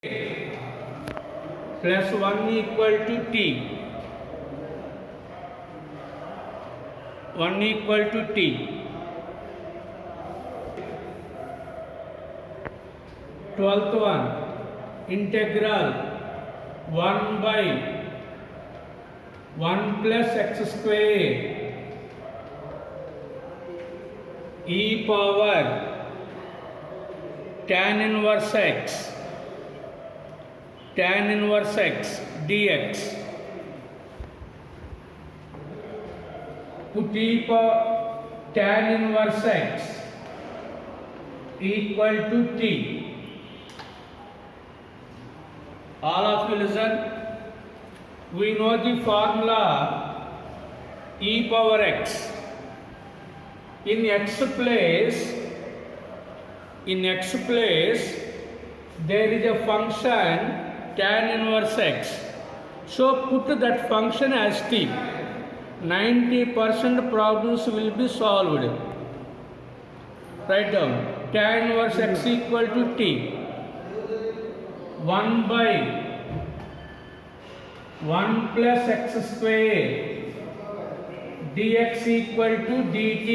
plus 1 equal to t. 1 equal to t. Twelfth one, integral 1 by 1 plus x square e power tan inverse x dx. Put e power tan inverse x equal to t. All of you listen. We know the formula e power x. In x place there is a function tan inverse x. So put that function as t. 90% problems will be solved. Write down tan inverse x equal to t. 1 by 1 plus x square dx equal to dt.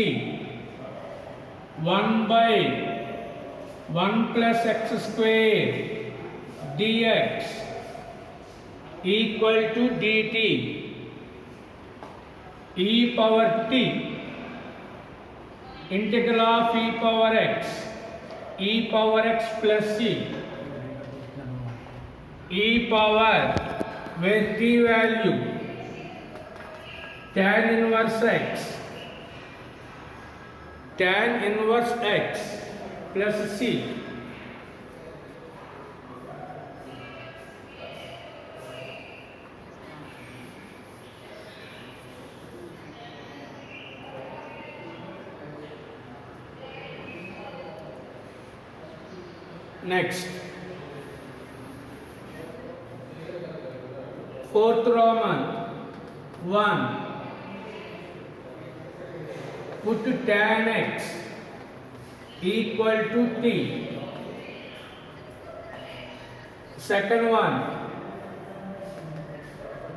1 by 1 plus x square dx equal to dt. E power t, integral of e power x plus c, e power where t value tan inverse x plus c. Next, fourth Roman 1. Put tan x equal to t. Second one,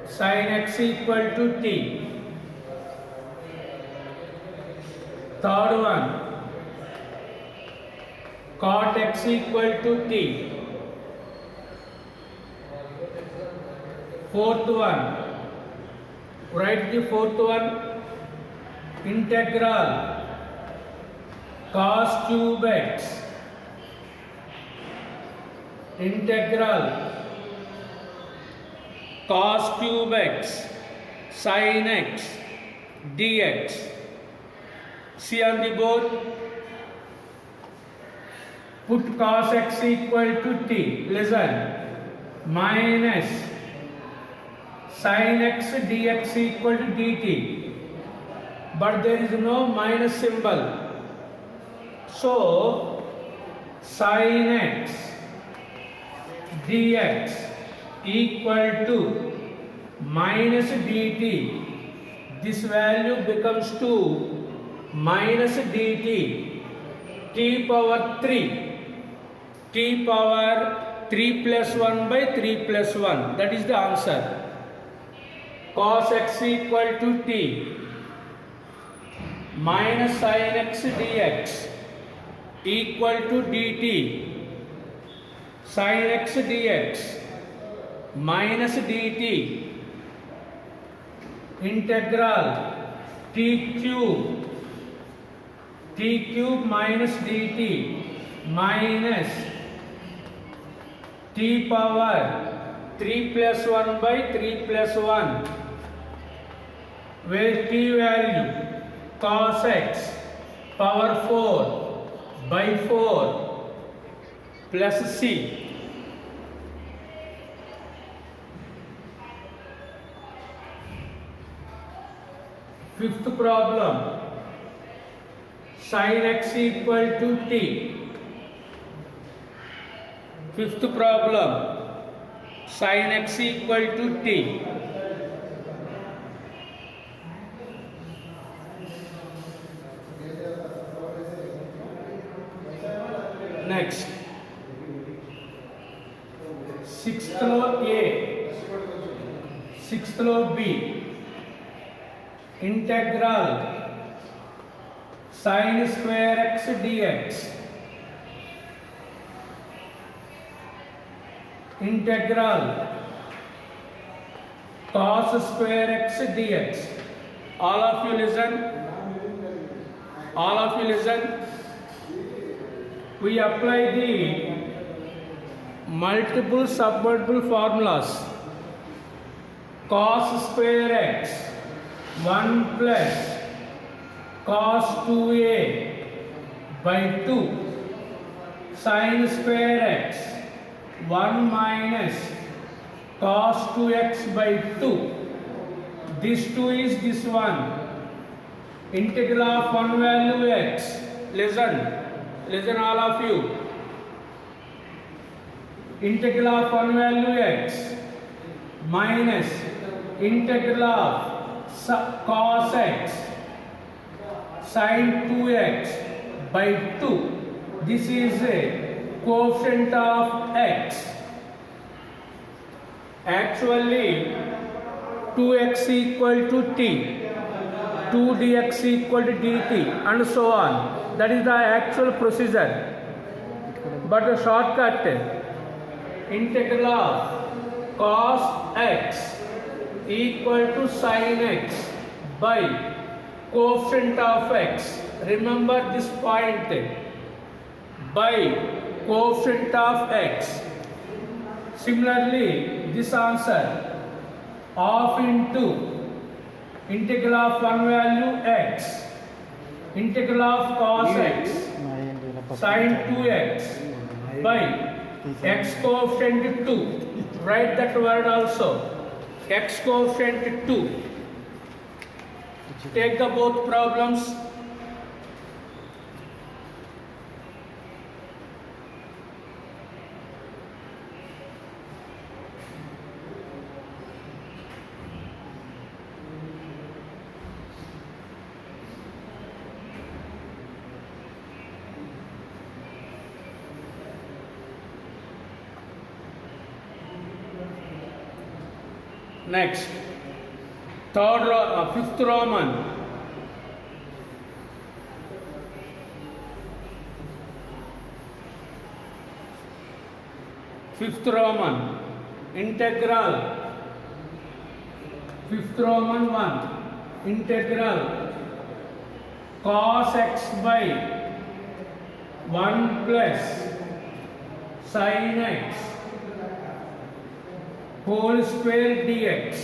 sin x equal to t. Third one, cot x equal to t. Fourth one, write the fourth one, integral cos cube x, integral cos cube x sin x dx. See on the board. Put cos x equal to t. Listen. Minus sin x dx equal to dt. But there is no minus symbol. So sin x dx equal to minus dt. This value becomes to minus dt. T power 3. T power 3 plus 1 by 3 plus 1. That is the answer. Cos x equal to t minus sin x dx equal to dt. Sin x dx minus dt. Integral t cube minus dt minus t power 3 plus 1 by 3 plus 1, where t value cos x power 4 by 4 plus c. Fifth problem, sin x equal to t. Fifth problem, sin x equal to t. Next, sixth లో A, sixth లో B. Integral sin square x dx, integral cos square x dx. All of you listen. All of you listen. We apply the multiple submultiple formulas. Cos square x 1 plus cos 2a by 2 sin square x 1 minus cos 2x by 2. This 2 is this one. Integral of one value x. Listen all of you. Integral of one value x minus integral of cos x sin 2x by 2. This is a coefficient of x. Actually 2x equal to t, 2 dx equal to dt and so on. That is the actual procedure. But a shortcut, integral of cos x equal to sin x by coefficient of x. Remember this point, by coefficient of x. Similarly, this answer half into integral of one value x, integral of cos x sin 2x by x coefficient 2. Write that word also, x coefficient 2. Take the both problems. Next, fifth Roman. Fifth Roman, integral, fifth Roman 1, integral cos x by 1 plus sin x whole square dx,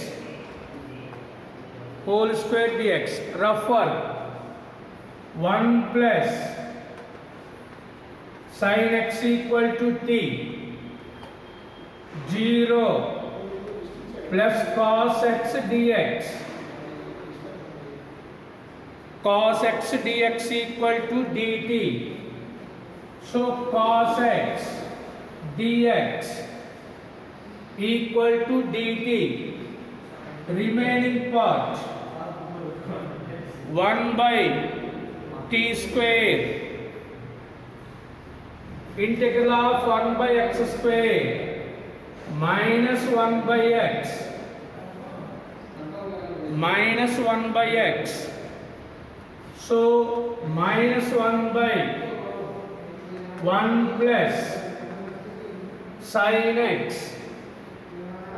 whole square dx. Rough work, 1 plus sin x equal to t, 0 plus cos x dx, cos x dx equal to dt. So cos x dx equal to dt. Remaining part 1 by t square, integral of 1 by x square minus 1 by x, minus 1 by x. So minus 1 by 1 plus sin x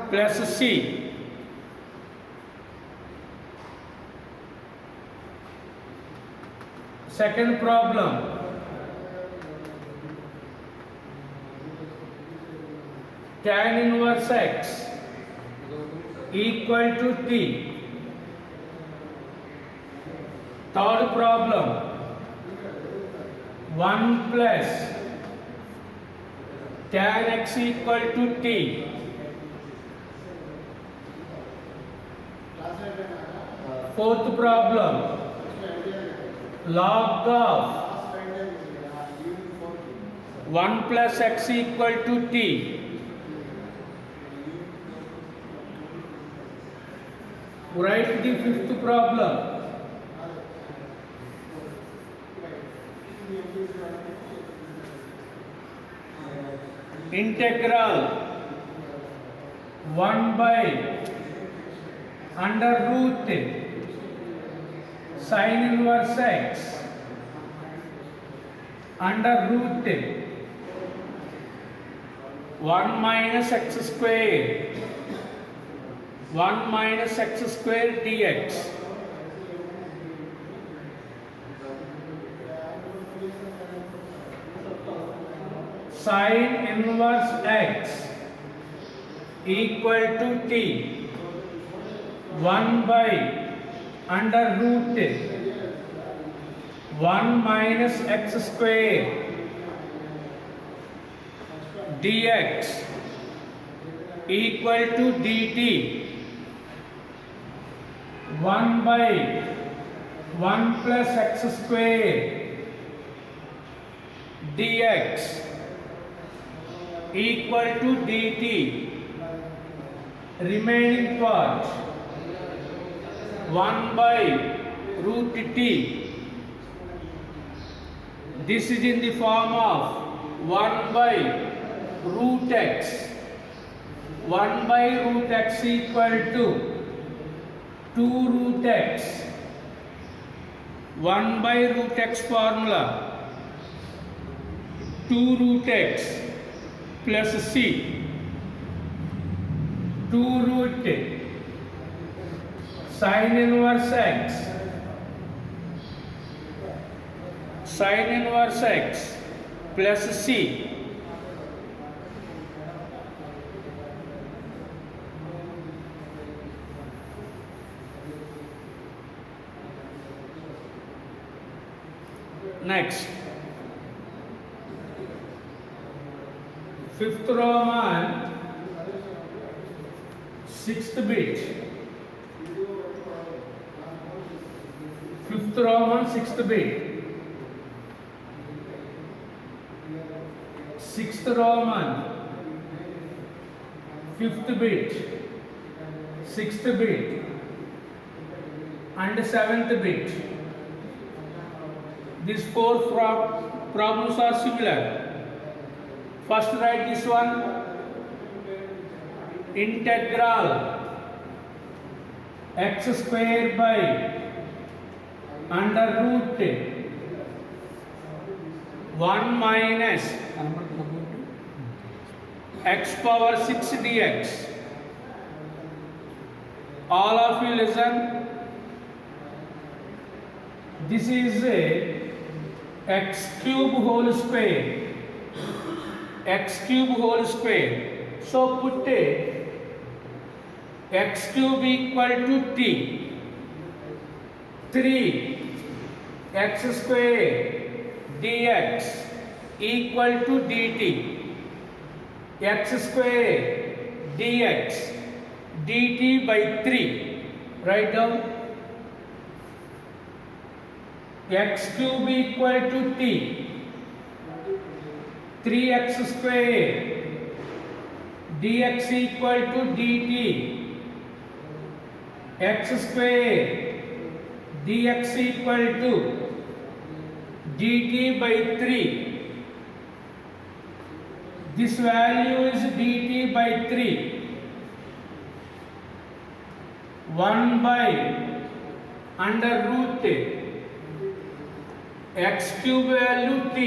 plus c. Second problem, tan inverse x equal to t. Third problem, 1 plus tan x equal to t. Fourth problem, log of 1 plus x equal to t. Write the fifth problem. Integral 1 by under root sin inverse x under root 1 minus x square 1 minus x square dx sin inverse x equal to t 1 by under root 1 minus x square dx equal to dt 1 by 1 plus x square dx equal to dt remaining part 1 by root t. This is in the form of 1 by root x. 1 by root x equal to 2 root x. 1 by root x formula 2 root x plus c 2 root sin inverse x sin inverse x plus c next fifth Roman sixth bit fifth Roman sixth bit sixth Roman fifth bit sixth bit and seventh bit. These four problems are similar. First write this one, integral x square by under root 1 minus x power 6 dx. All of you listen. This is a x cube whole square. X cube whole square. So put a x cube equal to t. 3 x square dx equal to dt. X square dx dt by 3. Write down. X cube equal to t 3x square dx equal to dt x square dx equal to dt by 3. This value is dt by 3. 1 by under root x cube value t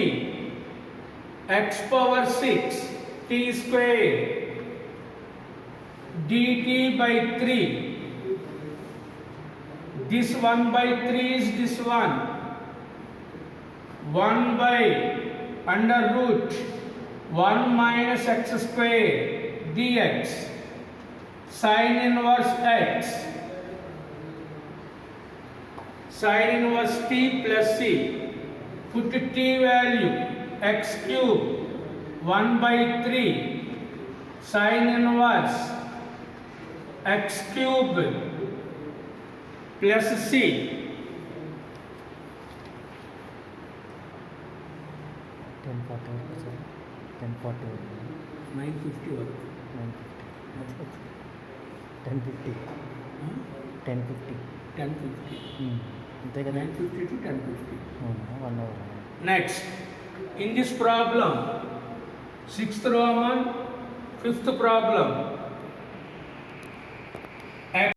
x power 6 t square dt by 3. This 1 by 3 is this one. 1 by under root 1 minus x square dx sin inverse x sin inverse t plus c. Put t value x cube 1 by 3 sin inverse x cube plus c. 950 వరకు 1050 అంతే కదా 950 to 1050. 1 hour. Next, in this problem, 6th Roman, 5th problem, x